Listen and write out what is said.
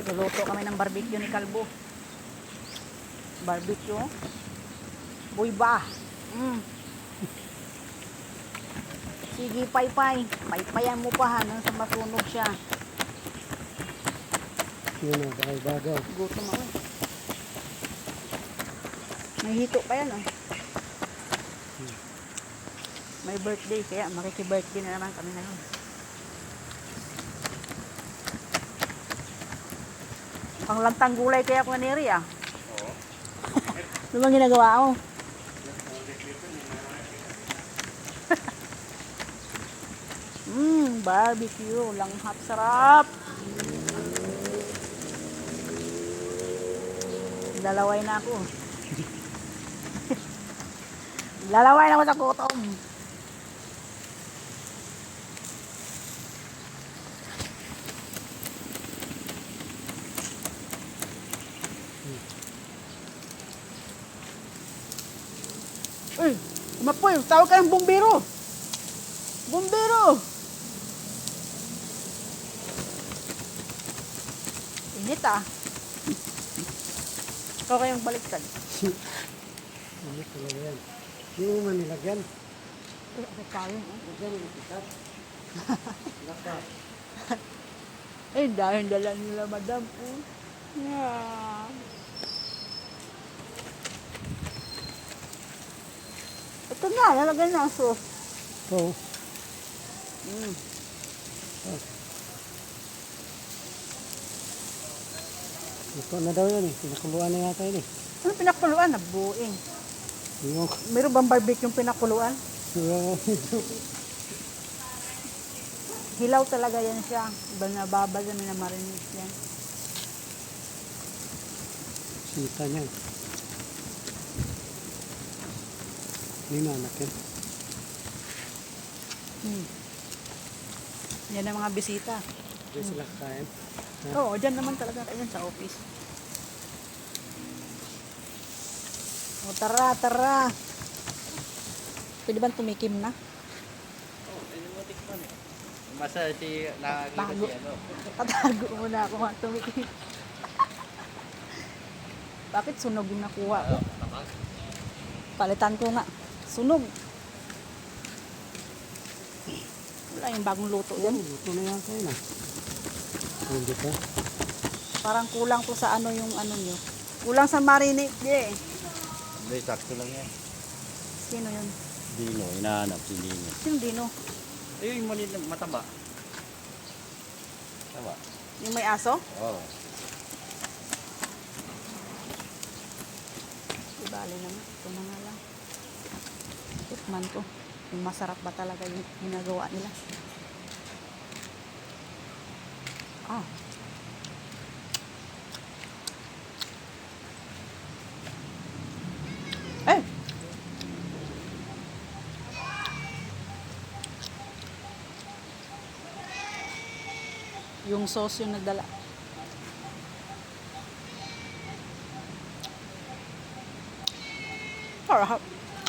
Luluto kami ng barbecue ni Kalbo. Barbecue. Buyba. Sige, paypay. Paypayan mo pa hanggang sa masunog siya. Yun o, bagay-bagay. Gutom ako. May hito pa yan, oh. May birthday, kaya makiki-birthday na naman kami ngayon. Panglantang gulay kaya ako naniri, ah. Oo. Ano bang ginagawa ko? Barbecue. Langhap sarap. Lalaway na ako. Lalaway na ako sa gutom. Uy, umapoy, tawag ka ng bumbero. Bumbero! Init, ah. Ikaw kayong baliktad. Ano talaga yan? Hindi mo man nilagyan. Ay, kayo, eh. Lagyan mo kita. Laka. Eh, dahil dala nila, madam. Oh. Yeah. Ito na, lalagyan na ang sauce. Oo. Ito na daw yan eh. Pinakuluan na yata yun eh. Ano pinakuluan? Nabuing. Yung... Meron bang barbecue yung pinakuluan? Hilaw talaga yan siya. Iba na babad na minamarinig yan. Sita niya. Hindi na anak yan. Yan ang mga bisita. Hindi sila kakain. Oo, dyan naman talaga kayo sa office. O, tara, tara. Pwede ba tumikim na? Oo, pwede mo tikman eh. Basta si nakakita Bago. si ano. Tatago muna ako nga tumikim. Bakit sunog yung nakuha ko? Palitan ko nga. Sunog. Wala yung bagong luto Oo, yan. luto na yata yun ah. Hindi pa. Parang kulang to sa ano yung ano nyo. Kulang sa marinade eh. Hindi, sakto lang yan. Sino yun? Dino, hinahanap si Dino. Sino Dino? Eh, yung maliit na mataba. Taba. Yung may aso? Oo. Ibali naman. Ito na nga lang. Tikman ko. Kung masarap ba talaga yung ginagawa nila. Ah. Eh! Yung sauce yung nagdala. Sarap.